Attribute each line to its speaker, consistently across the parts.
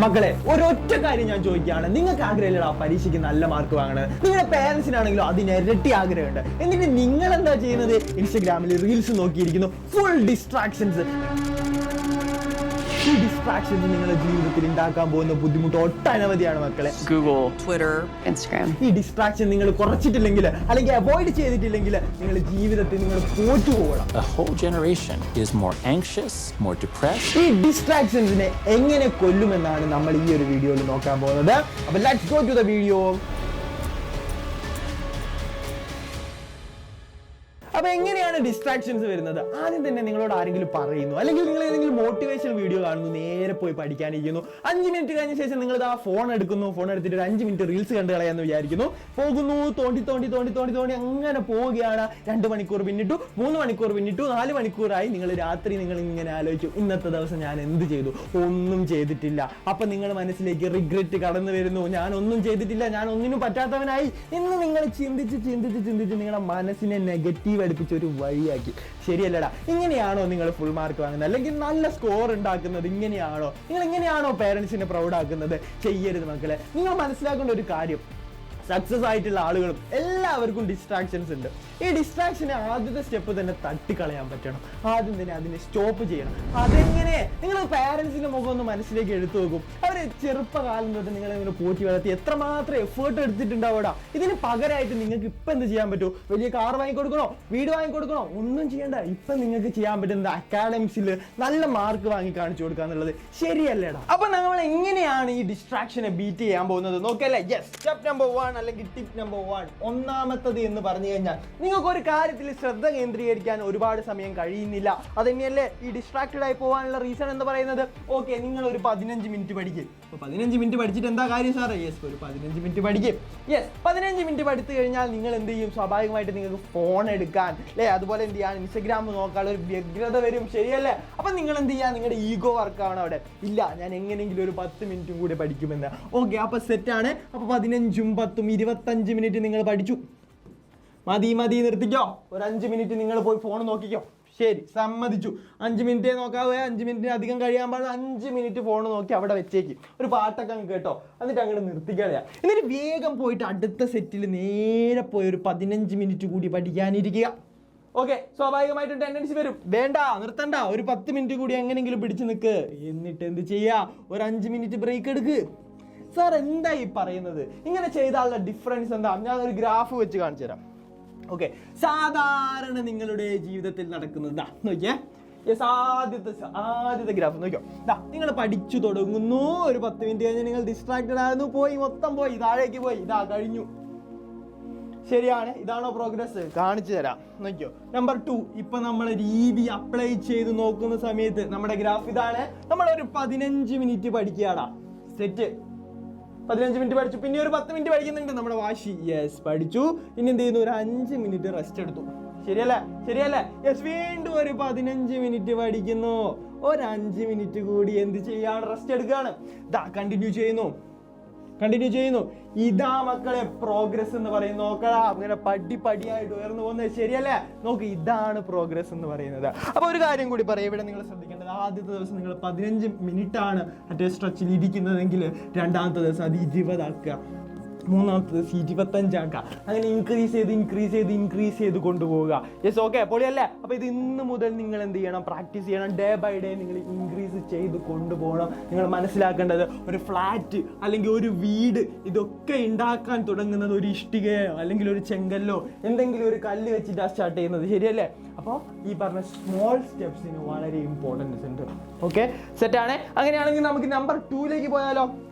Speaker 1: മക്കളെ, ഒരൊറ്റ കാര്യം ഞാൻ ചോദിക്കുകയാണ്. നിങ്ങൾക്ക് ആഗ്രഹമില്ല പരീക്ഷയ്ക്ക് നല്ല മാർക്ക് വാങ്ങണത്? നിങ്ങളുടെ പേരൻസിനാണെങ്കിലും അതിന് ഇരട്ടി ആഗ്രഹമുണ്ട്. എന്നിട്ട് നിങ്ങൾ എന്താ ചെയ്യുന്നത്? ഇൻസ്റ്റഗ്രാമിൽ റീൽസ് നോക്കിയിരിക്കുന്നു. Full distractions. ഈ ഡിസ്ട്രാക്ഷൻസ് നിങ്ങളുടെ ജീവിതത്തിൽ ഉണ്ടാക്കാൻ പോകുന്ന ബുദ്ധിമുട്ട് ഒട്ടനവധിയാണ് മക്കളെ.
Speaker 2: Google, Twitter, Instagram.
Speaker 1: ഈ ഡിസ്ട്രാക്ഷൻ നിങ്ങൾ കുറച്ചിട്ടില്ലെങ്കിൽ അല്ലെങ്കിൽ അവോയ്ഡ് ചെയ്തിട്ടില്ലെങ്കിൽ നിങ്ങളുടെ ജീവിതത്തിൽ നിങ്ങൾ തോറ്റുപോകണം.
Speaker 3: A whole generation is more anxious, more depressed.
Speaker 1: ഈ ഡിസ്ട്രാക്ഷൻസിനെ എങ്ങനെ കൊല്ലുമെന്നാണ് നമ്മൾ ഈ ഒരു വീഡിയോയിൽ നോക്കാൻ പോകുന്നത്. അപ്പോൾ let's go to the video. അപ്പൊ എങ്ങനെയാണ് ഡിസ്ട്രാക്ഷൻസ് വരുന്നത്? ആദ്യം തന്നെ നിങ്ങളോട് ആരെങ്കിലും പറയുന്നു, അല്ലെങ്കിൽ നിങ്ങൾ ഏതെങ്കിലും മോട്ടിവേഷണൽ വീഡിയോ കാണുന്നു, നേരെ പോയി പഠിക്കാനിരിക്കുന്നു. 5 മിനിറ്റ് കഴിഞ്ഞ ശേഷം നിങ്ങൾ ആ ഫോൺ എടുക്കുന്നു. ഫോൺ എടുത്തിട്ട് ഒരു 5 മിനിറ്റ് റീൽസ് കണ്ടു കളയാന്ന് വിചാരിക്കുന്നു. പോകുന്നു, തോണ്ടി അങ്ങനെ പോവുകയാണ്. 2 മണിക്കൂർ പിന്നിട്ടു, 3 മണിക്കൂർ പിന്നിട്ടു, 4 മണിക്കൂറായി. നിങ്ങൾ രാത്രി നിങ്ങൾ ഇങ്ങനെ ആലോചിച്ചു, ഇന്നത്തെ ദിവസം ഞാൻ എന്ത് ചെയ്തു? ഒന്നും ചെയ്തിട്ടില്ല. അപ്പൊ നിങ്ങൾ മനസ്സിലേക്ക് റിഗ്രറ്റ് കടന്നു വരുന്നു. ഞാൻ ഒന്നും ചെയ്തിട്ടില്ല, ഞാൻ ഒന്നിനും പറ്റാത്തവനായി എന്ന് നിങ്ങൾ ചിന്തിച്ച് നിങ്ങളുടെ മനസ്സിനെ നെഗറ്റീവ് അടുപ്പിച്ച് ഒരു വഴിയാക്കി. ശരിയല്ലടാ? ഇങ്ങനെയാണോ നിങ്ങൾ ഫുൾ മാർക്ക് വാങ്ങുന്നത്, അല്ലെങ്കിൽ നല്ല സ്കോർ ഉണ്ടാക്കുന്നത്? ഇങ്ങനെയാണോ നിങ്ങൾ ഇങ്ങനെയാണോ പേരൻസിനെ പ്രൗഡ് ആക്കുന്നത്? ചെയ്യരുത് മക്കളെ. നിങ്ങൾ മനസ്സിലാക്കേണ്ട ഒരു കാര്യം, സക്സസ് ആയിട്ടുള്ള ആളുകളും എല്ലാവർക്കും ഡിസ്ട്രാക്ഷൻസ് ഉണ്ട്. ഈ ഡിസ്ട്രാക്ഷനെ ആദ്യത്തെ സ്റ്റെപ്പ് തന്നെ തട്ടിക്കളയാൻ പറ്റണം. ആദ്യം തന്നെ അതിനെ സ്റ്റോപ്പ് ചെയ്യണം. അതെങ്ങനെ? നിങ്ങൾ പേരൻസിന്റെ മുഖം ഒന്ന് മനസ്സിലേക്ക് എടുത്തു നോക്കും. അവര് ചെറുപ്പകാലം തൊട്ട് നിങ്ങൾ ഇങ്ങനെ പോറ്റി വളർത്തി എത്രമാത്രം എഫേർട്ട് എടുത്തിട്ടുണ്ടാവൂടാ. ഇതിന് പകരമായിട്ട് നിങ്ങൾക്ക് ഇപ്പം എന്ത് ചെയ്യാൻ പറ്റൂ? വലിയ കാർ വാങ്ങിക്കൊടുക്കണോ, വീട് വാങ്ങിക്കൊടുക്കണോ? ഒന്നും ചെയ്യണ്ട. ഇപ്പം നിങ്ങൾക്ക് ചെയ്യാൻ പറ്റുന്നത് അക്കാഡമിക്സിൽ നല്ല മാർക്ക് വാങ്ങി കാണിച്ചു കൊടുക്കുക എന്നുള്ളത്. ശരിയല്ലേടാ? അപ്പൊ നമ്മൾ എങ്ങനെയാണ് ഈ ഡിസ്ട്രാക്ഷനെ ബീറ്റ് ചെയ്യാൻ പോകുന്നത് നോക്കല്ലേ? യെസ്, സ്റ്റെപ്പ് നമ്പർ 1 അല്ലെങ്കിൽ ടിപ്പ് നമ്പർ 1. ഒന്നാമത്തത് എന്ന് പറഞ്ഞു കഴിഞ്ഞാൽ, നിങ്ങൾക്ക് ഒരു കാര്യത്തിൽ ശ്രദ്ധ കേന്ദ്രീകരിക്കാൻ ഒരുപാട് സമയം കഴിയുന്നില്ല. അതുതന്നെയല്ലേ ഈ ഡിസ്ട്രാക്റ്റഡ് ആയി പോകാനുള്ള റീസൺ എന്ന് പറയുന്നത്. ഓക്കെ, നിങ്ങൾ ഒരു 15 മിനിറ്റ് പഠിക്കും. അപ്പോൾ 15 മിനിറ്റ് പഠിച്ചിട്ട് എന്താ കാര്യം സാറേ? യെസ്, ഒരു 15 മിനിറ്റ് പഠിക്കും. യെസ്, 15 മിനിറ്റ് പഠിച്ചു കഴിഞ്ഞാൽ നിങ്ങൾ എന്ത് ചെയ്യും? സ്വാഭാവികമായിട്ട് നിങ്ങൾക്ക് ഫോൺ എടുക്കാൻ, അല്ലേ, അതുപോലെ എന്ത് ചെയ്യാൻ, ഇൻസ്റ്റഗ്രാം നോക്കാനുള്ള ഒരു വ്യഗ്രത വരും. ശരിയല്ലേ? അപ്പം നിങ്ങൾ എന്ത് ചെയ്യുക? നിങ്ങളുടെ ഈഗോ വർക്കാണ് അവിടെ. ഇല്ല, ഞാൻ എങ്ങനെയെങ്കിലും ഒരു 10 മിനിറ്റും കൂടി പഠിക്കുമെന്ന്. ഓക്കെ, അപ്പോൾ സെറ്റാണ്. അപ്പോൾ 15ഉം 10ഉം 25 മിനിറ്റ് നിങ്ങൾ പഠിച്ചു. മതി നിർത്തിക്കോ. ഒരു 5 മിനിറ്റ് നിങ്ങൾ പോയി ഫോൺ നോക്കിക്കോ. ശരി, സമ്മതിച്ചു. 5 മിനിറ്റേ നോക്കാവേ. 5 മിനിറ്റിന് അധികം കഴിയാൻ പാടില്ല. 5 മിനിറ്റ് ഫോൺ നോക്കി അവിടെ വെച്ചേക്ക്. ഒരു പാട്ടൊക്കെ അങ്ങ് കേട്ടോ, എന്നിട്ട് അങ്ങോട്ട് നിർത്തിക്കളയാ. എന്നിട്ട് വേഗം പോയിട്ട് അടുത്ത സെറ്റിൽ നേരെ പോയി ഒരു 15 മിനിറ്റ് കൂടി പഠിക്കാനിരിക്കുക. ഓക്കെ, സ്വാഭാവികമായിട്ടും ടെൻഡൻസി വരും. വേണ്ട, നിർത്തണ്ട. ഒരു 10 മിനിറ്റ് കൂടി എങ്ങനെയെങ്കിലും പിടിച്ചു നിൽക്ക്. എന്നിട്ട് എന്ത് ചെയ്യാ? ഒരു 5 മിനിറ്റ് ബ്രേക്ക് എടുക്ക്. സാർ എന്താ ഈ പറയുന്നത്? ഇങ്ങനെ ചെയ്താലുള്ള ഡിഫറൻസ് എന്താ? ഞാൻ ഒരു ഗ്രാഫ് വെച്ച് കാണിച്ചു തരാം. ഓക്കെ, സാധാരണ നിങ്ങളുടെ ജീവിതത്തിൽ നടക്കുന്നത് നോക്കിയേ. യെസ്, ആദ്യത്തെ ഗ്രാഫ് നോക്കിയോ. നിങ്ങൾ പഠിച്ചു തുടങ്ങുന്നു. ഒരു 10 മിനിറ്റ് കഴിഞ്ഞ് നിങ്ങൾ ഡിസ്ട്രാക്റ്റഡ് ആയിരുന്നു. മൊത്തം പോയി, താഴേക്ക് പോയി. കഴിഞ്ഞു. ശരിയാണ്. ഇതാണോ പ്രോഗ്രസ്? കാണിച്ചു തരാം, നോക്കിയോ. നമ്പർ 2, ഇപ്പൊ നമ്മൾ രീതി അപ്ലൈ ചെയ്ത് നോക്കുന്ന സമയത്ത് നമ്മുടെ ഗ്രാഫ് ഇതാണ്. നമ്മൾ ഒരു 15 മിനിറ്റ് പഠിക്കുകയാടാ. സെറ്റ്. 15 മിനിറ്റ് പഠിച്ചു. പിന്നെ ഒരു 10 മിനിറ്റ് പഠിക്കുന്നുണ്ട് നമ്മുടെ വാശി. യെസ്, പഠിച്ചു. ഇനി എന്ത് ചെയ്യുന്നു? ഒരു 5 മിനിറ്റ് റെസ്റ്റ് എടുത്തു. ശരിയല്ലേ? യെസ്, വീണ്ടും ഒരു 15 മിനിറ്റ് പഠിക്കുന്നു. ഒരു 5 മിനിറ്റ് കൂടി എന്ത് ചെയ്യാണ്? റെസ്റ്റ് എടുക്കുകയാണ്. കണ്ടിന്യൂ ചെയ്യുന്നു. ഇതാ മക്കളെ പ്രോഗ്രസ് എന്ന് പറയുന്നത്. നോക്കടാ, അങ്ങനെ പടിയായിട്ട് ഉയർന്നു പോകുന്നത്. ശരിയല്ലേ? നോക്ക്, ഇതാണ് പ്രോഗ്രസ് എന്ന് പറയുന്നത്. അപ്പൊ ഒരു കാര്യം കൂടി പറയാം, ഇവിടെ നിങ്ങൾ ശ്രദ്ധിക്കേണ്ടത്, ആദ്യത്തെ ദിവസം നിങ്ങൾ 15 മിനിറ്റ് ആണ് മറ്റേ സ്ട്രെച്ചിൽ ഇരിക്കുന്നതെങ്കിൽ രണ്ടാമത്തെ ദിവസം അത് 20 ആക്കുക, മൂന്നാമത്തെ ദിവസം 25 ആക്കുക. അങ്ങനെ ഇൻക്രീസ് ചെയ്ത് കൊണ്ടുപോവുക. യെസ്, ഓക്കെ, പൊളിയല്ലേ? അപ്പൊ ഇത് ഇന്ന് മുതൽ നിങ്ങൾ എന്ത് ചെയ്യണം? പ്രാക്ടീസ് ചെയ്യണം. ഡേ ബൈ ഡേ നിങ്ങൾ ഇൻക്രീസ് ചെയ്ത് കൊണ്ടുപോകണം. നിങ്ങൾ മനസ്സിലാക്കേണ്ടത്, ഒരു ഫ്ലാറ്റ് അല്ലെങ്കിൽ ഒരു വീട് ഇതൊക്കെ ഉണ്ടാക്കാൻ തുടങ്ങുന്നത് ഒരു ഇഷ്ടികയോ അല്ലെങ്കിൽ ഒരു ചെങ്കല്ലോ എന്തെങ്കിലും ഒരു കല്ല് വെച്ചിട്ടാണ് സ്റ്റാർട്ട് ചെയ്യുന്നത്. ശരിയല്ലേ? അപ്പോൾ ഈ പറഞ്ഞ സ്മോൾ സ്റ്റെപ്സിന് വളരെ ഇമ്പോർട്ടൻസ് ഉണ്ട്. ഓക്കെ, സെറ്റാണ്. അങ്ങനെയാണെങ്കിൽ നമുക്ക് നമ്പർ 2ലേക്ക് പോയാലോ?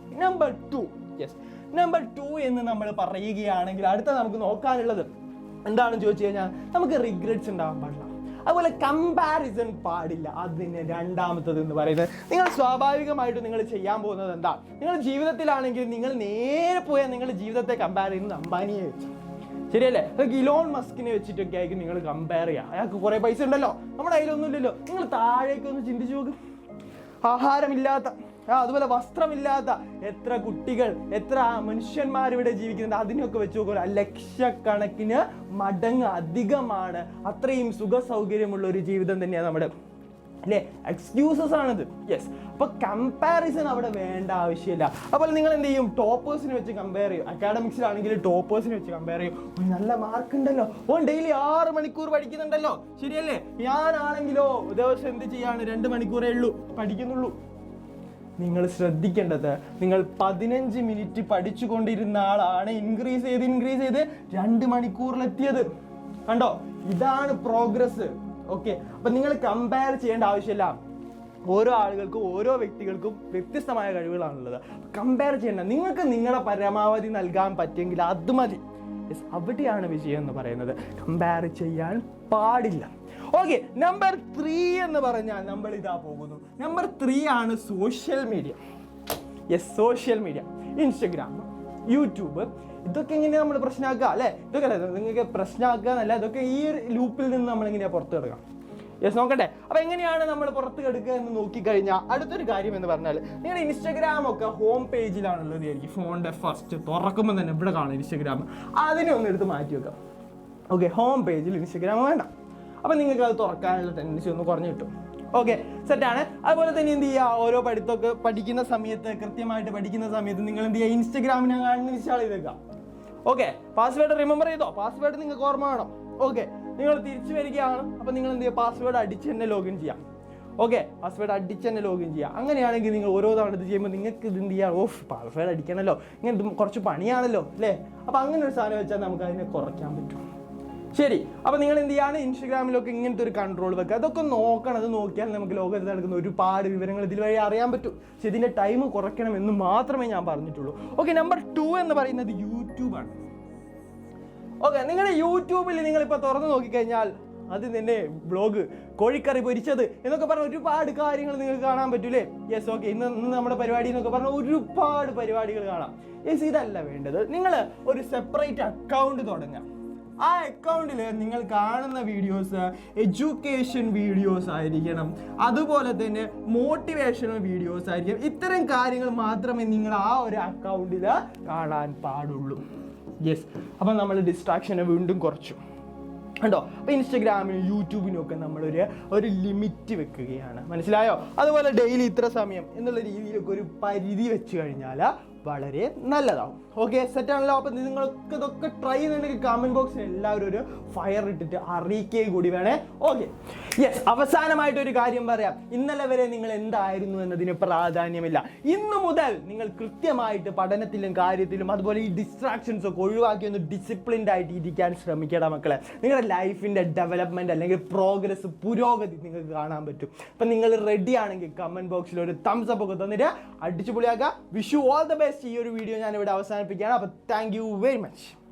Speaker 1: നമ്പർ 2. യെസ്, നമ്പർ 2 എന്ന് നമ്മൾ പറയുകയാണെങ്കിൽ അടുത്ത നമുക്ക് നോക്കാനുള്ളത് എന്താണെന്ന് ചോദിച്ചു കഴിഞ്ഞാൽ, നമുക്ക് റിഗ്രറ്റ്സ് ഉണ്ടാവാൻ പാടില്ല. അതുപോലെ കമ്പാരിസൺ പാടില്ല. അതിന് രണ്ടാമത്തത് എന്ന് പറയുന്നത്, നിങ്ങൾ സ്വാഭാവികമായിട്ടും നിങ്ങൾ ചെയ്യാൻ പോകുന്നത് എന്താ? നിങ്ങളുടെ ജീവിതത്തിലാണെങ്കിൽ നിങ്ങൾ നേരെ പോയാൽ നിങ്ങളുടെ ജീവിതത്തെ കമ്പയർ ചെയ്യുന്നത് അംബാനിയെ വെച്ച്. ശരിയല്ലേ? ഇലോൺ മസ്കിനെ വെച്ചിട്ടൊക്കെ ആയിരിക്കും നിങ്ങൾ കമ്പയർ ചെയ്യുക. അയാൾക്ക് കുറേ പൈസ ഉണ്ടല്ലോ, നമ്മുടെ കയ്യിലൊന്നും ഇല്ലല്ലോ. നിങ്ങൾ താഴേക്കൊന്ന് ചിന്തിച്ചു നോക്കും. ആഹാരമില്ലാത്ത, അതുപോലെ വസ്ത്രമില്ലാത്ത എത്ര കുട്ടികൾ, എത്ര മനുഷ്യന്മാർ ഇവിടെ ജീവിക്കുന്നുണ്ട്. അതിനൊക്കെ വെച്ച് നോക്കുക, ലക്ഷക്കണക്കിന് മടങ്ങ് അധികമാണ്. അത്രയും സുഖ സൗകര്യമുള്ള ഒരു ജീവിതം തന്നെയാണ് നമ്മുടെ അല്ലേ? എക്സ്ക്യൂസസ് ആണിത്. യെസ്. അപ്പോൾ കമ്പാരിസൺ അവിടെ വേണ്ട ആവശ്യമില്ല. അപ്പോൾ നിങ്ങൾ എന്ത് ചെയ്യും? ടോപ്പേഴ്സിനെ വെച്ച് കമ്പയർ ചെയ്യും. അക്കാഡമിക്സിലാണെങ്കിൽ ടോപ്പേഴ്സിനെ വെച്ച് കമ്പയർ ചെയ്യും. ഒരു നല്ല മാർക്ക് ഉണ്ടല്ലോ, ഓൻ ഡെയിലി 6 മണിക്കൂർ പഠിക്കുന്നുണ്ടല്ലോ, ശരിയല്ലേ? ഞാനാണെങ്കിലോ ദിവസം എന്ത് ചെയ്യാണ്? 2 മണിക്കൂറേ ഉള്ളൂ പഠിക്കുന്നുള്ളൂ. നിങ്ങൾ ശ്രദ്ധിക്കേണ്ടത്, നിങ്ങൾ 15 മിനിറ്റ് പഠിച്ചുകൊണ്ടിരുന്ന ആളാണ് ഇൻക്രീസ് ചെയ്ത് 2 മണിക്കൂറിലെത്തിയത്. കണ്ടോ? ഇതാണ് പ്രോഗ്രസ്. ഓക്കെ, അപ്പം നിങ്ങൾ കമ്പയർ ചെയ്യേണ്ട ആവശ്യമില്ല. ഓരോ ആളുകൾക്കും ഓരോ വ്യക്തികൾക്കും വ്യത്യസ്തമായ കഴിവുകളാണുള്ളത്. കമ്പയർ ചെയ്യേണ്ട. നിങ്ങൾക്ക് നിങ്ങളുടെ പരമാവധി നൽകാൻ പറ്റുമെങ്കിൽ അത് മതി. യെസ്, അവിടെയാണ് വിജയം എന്ന് പറയുന്നത്. കമ്പയർ ചെയ്യാൻ പാടില്ല. ഓക്കെ, നമ്പർ 3 എന്ന് പറഞ്ഞാൽ നമ്മൾ ഇതാ പോകുന്നു. നമ്പർ 3 ആണ് social media. Yes, social media, Instagram, YouTube, ഇതൊക്കെ എങ്ങനെയാണ് നമ്മൾ പ്രശ്നമാക്കുക, അല്ലേ? ഇതൊക്കെ അല്ലേ നിങ്ങൾക്ക് പ്രശ്നമാക്കുക എന്നല്ല, ഇതൊക്കെ ഈ ഒരു ലൂപ്പിൽ നിന്ന് നമ്മൾ എങ്ങനെയാണ് പുറത്ത് കിടക്കാം. യെസ്, നോക്കട്ടെ. അപ്പോൾ എങ്ങനെയാണ് നമ്മൾ പുറത്ത് കിടക്കുക എന്ന് നോക്കിക്കഴിഞ്ഞാൽ അടുത്തൊരു കാര്യം എന്ന് പറഞ്ഞാൽ, നിങ്ങളുടെ ഇൻസ്റ്റഗ്രാം ഒക്കെ ഹോം പേജിലാണുള്ളത് ആയിരിക്കും. ഫോണിൻ്റെ ഫസ്റ്റ് തുറക്കുമ്പോൾ തന്നെ ഇവിടെ കാണും ഇൻസ്റ്റഗ്രാം. അതിനെ ഒന്ന് എടുത്ത് മാറ്റി വെക്കാം. ഓക്കെ, ഹോം പേജിൽ ഇൻസ്റ്റഗ്രാം വേണ്ട. അപ്പം നിങ്ങൾക്ക് അത് തുറക്കാനുള്ള ടെൻഡൻസി ഒന്ന് കുറഞ്ഞു കിട്ടും. ഓക്കെ, സെറ്റാണ്. അതുപോലെ തന്നെ എന്ത് ചെയ്യുക? ഓരോ പഠിത്തമൊക്കെ പഠിക്കുന്ന സമയത്ത്, കൃത്യമായിട്ട് പഠിക്കുന്ന സമയത്ത് നിങ്ങൾ എന്ത് ചെയ്യുക? ഇൻസ്റ്റഗ്രാമിനെ ഇൻസ്റ്റാൾ ചെയ്തേക്കാം. ഓക്കെ, പാസ്വേഡ് റിമെമ്പർ ചെയ്തോ? പാസ്വേഡ് നിങ്ങൾക്ക് ഓർമ്മ വേണം. ഓക്കെ, നിങ്ങൾ തിരിച്ചു വരികയാണ്. അപ്പം നിങ്ങൾ എന്ത് ചെയ്യുക? പാസ്വേഡ് അടിച്ച് തന്നെ ലോഗിൻ ചെയ്യാം. ഓക്കെ, പാസ്വേഡ് അടിച്ച് തന്നെ ലോഗിൻ ചെയ്യാം. അങ്ങനെയാണെങ്കിൽ നിങ്ങൾ ഓരോ തവണ ഇത് ചെയ്യുമ്പോൾ നിങ്ങൾക്ക് ഇത് എന്ത് ചെയ്യാം? ഓഫ്, പാസ്വേഡ് അടിക്കണമല്ലോ, ഇങ്ങനെ കുറച്ച് പണിയാണല്ലോ, അല്ലേ? അപ്പം അങ്ങനെ ഒരു സാധനം വെച്ചാൽ നമുക്ക് അതിനെ കുറയ്ക്കാൻ പറ്റും. ശരി, അപ്പോൾ നിങ്ങൾ എന്ത് ചെയ്യാണ്? ഇൻസ്റ്റഗ്രാമിലൊക്കെ ഇങ്ങനത്തെ ഒരു കൺട്രോൾ വെക്കുക. അതൊക്കെ നോക്കണം. അത് നോക്കിയാൽ നമുക്ക് ലോകത്ത് നടക്കുന്ന ഒരുപാട് വിവരങ്ങൾ ഇതിൽ വഴി അറിയാൻ പറ്റും. പക്ഷെ ഇതിൻ്റെ ടൈം കുറയ്ക്കണം എന്ന് മാത്രമേ ഞാൻ പറഞ്ഞിട്ടുള്ളൂ. ഓക്കെ, നമ്പർ 2 എന്ന് പറയുന്നത് യൂട്യൂബാണ്. ഓക്കെ, നിങ്ങളുടെ യൂട്യൂബിൽ നിങ്ങളിപ്പോൾ തുറന്ന് നോക്കിക്കഴിഞ്ഞാൽ അത് തന്നെ ബ്ലോഗ്, കോഴിക്കറി പൊരിച്ചത് എന്നൊക്കെ പറഞ്ഞ ഒരുപാട് കാര്യങ്ങൾ നിങ്ങൾക്ക് കാണാൻ പറ്റൂലേ? യെസ്. ഓക്കെ, ഇന്ന് നമ്മുടെ പരിപാടി എന്നൊക്കെ പറഞ്ഞാൽ ഒരുപാട് പരിപാടികൾ കാണാം. യെസ്, ഇതല്ല വേണ്ടത്. നിങ്ങൾ ഒരു സെപ്പറേറ്റ് അക്കൗണ്ട് തുടങ്ങുക. ആ അക്കൗണ്ടിൽ നിങ്ങൾ കാണുന്ന വീഡിയോസ് എഡ്യൂക്കേഷൻ വീഡിയോസ് ആയിരിക്കണം, അതുപോലെ തന്നെ മോട്ടിവേഷണൽ വീഡിയോസ് ആയിരിക്കും. ഇത്തരം കാര്യങ്ങൾ മാത്രമേ നിങ്ങൾ ആ ഒരു അക്കൗണ്ടിൽ കാണാൻ പാടുള്ളൂ. യെസ്, അപ്പം നമ്മൾ ഡിസ്ട്രാക്ഷനെ വീണ്ടും കുറച്ചു കണ്ടോ? അപ്പോൾ ഇൻസ്റ്റഗ്രാമിനും യൂട്യൂബിനും ഒക്കെ നമ്മളൊരു ലിമിറ്റ് വെക്കുകയാണ്. മനസ്സിലായോ? അതുപോലെ ഡെയിലി ഇത്ര സമയം എന്നുള്ള രീതിയിലൊക്കെ ഒരു പരിധി വെച്ച് കഴിഞ്ഞാൽ വളരെ നല്ലതാവും. ഓക്കെ, സെറ്റാണല്ലോ. അപ്പം നിങ്ങൾക്ക് ഇതൊക്കെ ട്രൈ ചെയ്യുന്നുണ്ടെങ്കിൽ കമൻറ്റ് ബോക്സിൽ എല്ലാവരും ഒരു ഫയർ ഇട്ടിട്ട് അറിയിക്കുകയും കൂടി വേണേ. Okay, yes. അവസാനമായിട്ടൊരു കാര്യം പറയാം. ഇന്നലെ വരെ നിങ്ങൾ എന്തായിരുന്നു എന്നതിന് പ്രാധാന്യമില്ല. ഇന്നു മുതൽ നിങ്ങൾ കൃത്യമായിട്ട് പഠനത്തിലും കാര്യത്തിലും അതുപോലെ ഈ ഡിസ്ട്രാക്ഷൻസ് ഒക്കെ ഒഴിവാക്കി ഒന്ന് ഡിസിപ്ലിൻഡ് ആയിട്ട് ഇരിക്കാൻ ശ്രമിക്കണം മക്കളെ. നിങ്ങളുടെ ലൈഫിൻ്റെ ഡെവലപ്മെൻറ്റ് അല്ലെങ്കിൽ പ്രോഗ്രസ്, പുരോഗതി നിങ്ങൾക്ക് കാണാൻ പറ്റും. അപ്പം നിങ്ങൾ റെഡി ആണെങ്കിൽ കമൻറ്റ് ബോക്സിൽ ഒരു തംസ് അപ്പ് ഒക്കെ തന്നിട്ട് അടിച്ചുപൊളിയാക്കുക. Wish you all the best. ഈ ഒരു വീഡിയോ ഞാൻ ഇവിടെ അവസാനിപ്പിക്കുകയാണ്. അപ്പോൾ താങ്ക് യു വെരി മച്ച്.